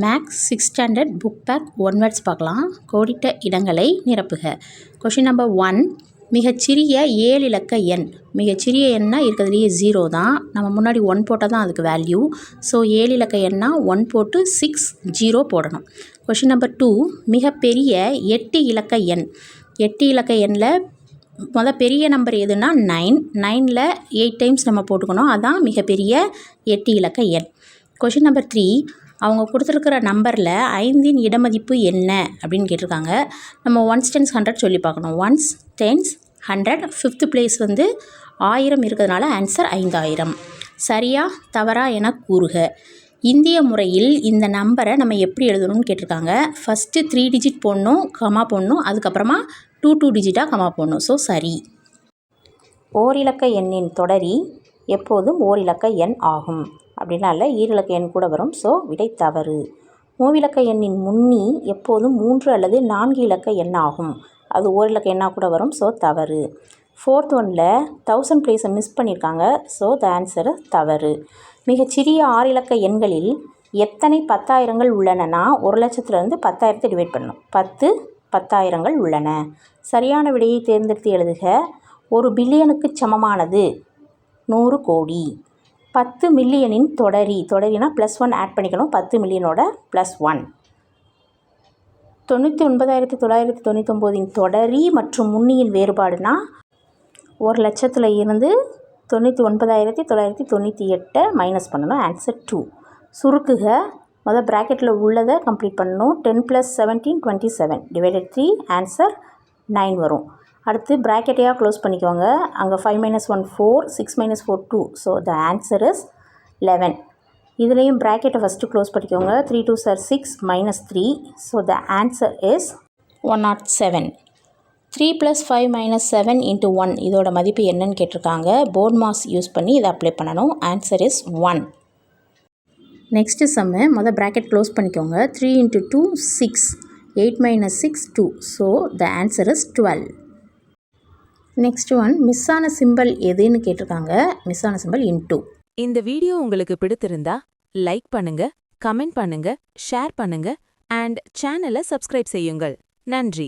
Maths 6th standard book back 1 words பார்க்கலாம். கோடிட்ட இடங்களை நிரப்புக. கொஷின் நம்பர் 1, மிகச்சிறிய 7 இலக்க எண். மிகச்சிறிய எண்ணா இருக்கிறதுலையே 0 தான். நம்ம முன்னாடி 1 போட்டால் தான் அதுக்கு வேல்யூ. ஸோ 7 இலக்க எண்ணா 1 போட்டு 6 0 போடணும். கொஷின் நம்பர் 2, மிகப்பெரிய 8 இலக்க எண். 8 இலக்க எண்ணில் பெரிய நம்பர் எதுனா 9. 9ல் 8 டைம்ஸ் நம்ம போட்டுக்கணும். அதான் மிகப்பெரிய 8 இலக்க எண். கொஷின் நம்பர் 3, அவங்க கொடுத்துருக்கிற நம்பரில் 5இன் இடமதிப்பு என்ன அப்படின்னு கேட்டிருக்காங்க. நம்ம 1s 10s 100 சொல்லி பார்க்கணும். 1s 10s 100, 5th பிளேஸ் 1000 இருக்கிறதுனால ஆன்சர் 5000. சரியா தவறா என கூறுக. இந்திய முறையில் இந்த நம்பரை நம்ம எப்படி எழுதணும்னு கேட்டிருக்காங்க. ஃபஸ்ட்டு 3 டிஜிட் போடணும், கமா போடணும். அதுக்கப்புறமா 2 டிஜிட்டாக கமா போடணும். ஸோ சரி. ஓரிலக்க எண்ணின் தொடரி எப்போதும் ஓரிலக்க எண் ஆகும். அப்படின்னா இல்லை, ஈரிலக்க எண் கூட வரும். ஸோ விடை தவறு. மூவிலக்க எண்ணின் முன்னி எப்போதும் 3 அல்லது 4 இலக்க எண் ஆகும். அது ஓரிலக்க எண்ணாக கூட வரும். ஸோ தவறு. 4th ஒன்ல 1000 பிளேஸை மிஸ் பண்ணியிருக்காங்க. ஸோ த ஆன்சர் தவறு. மிகச்சிறிய 6 இலக்க எண்களில் எத்தனை 10000கள் உள்ளனன்னா 1 லட்சத்துலேருந்து 10,000 டிவைட் பண்ணணும். 10 10000கள் உள்ளன. சரியான விடையை தேர்ந்தெடுத்து எழுதுக. 1 பில்லியனுக்கு சமமானது 100 கோடி. 10 மில்லியனின் தொடரினா +1 ஆட் பண்ணிக்கணும். 10 மில்லியனோட +1. 99,999 தொடரி மற்றும் முன்னியின் வேறுபாடுனா 1 லட்சத்தில் இருந்து 99,998 மைனஸ் பண்ணணும். ஆன்சர் 2. சுருக்குக. ப்ராக்கெட்டில் உள்ளதை கம்ப்ளீட் பண்ணணும். 10 + 17 27 டிவைடட் 3 ஆன்சர் 9 வரும். அடுத்து ப்ராக்கெட்டையாக க்ளோஸ் பண்ணிக்கோங்க. அங்கே 5 - 1 4, 6 - 4 2. So the answer is 11. இதுலேயும் ப்ராக்கெட்டை ஃபஸ்ட்டு க்ளோஸ் பண்ணிக்கோங்க. 3 2s are 6 - 3. So the answer is 107. 3 + 5 - 7 × 1 இதோட மதிப்பு என்னன்னு கேட்டிருக்காங்க. போர்ட் மாஸ் யூஸ் பண்ணி இதை அப்ளை பண்ணணும். Answer is 1. Next sum bracket close பண்ணிக்கோங்க. 3 × 2 6, 8 - 6 2. So the answer is 12. Next one, மிஸ்ஸான சிம்பல் எதுன்னு கேட்டிருக்காங்க. மிஸ்ஸான சிம்பல் *. இந்த வீடியோ உங்களுக்கு பிடித்திருந்தா லைக் பண்ணுங்க, கமெண்ட் பண்ணுங்க, ஷேர் பண்ணுங்க அண்ட் சேனலை சப்ஸ்கிரைப் செய்யுங்கள். நன்றி.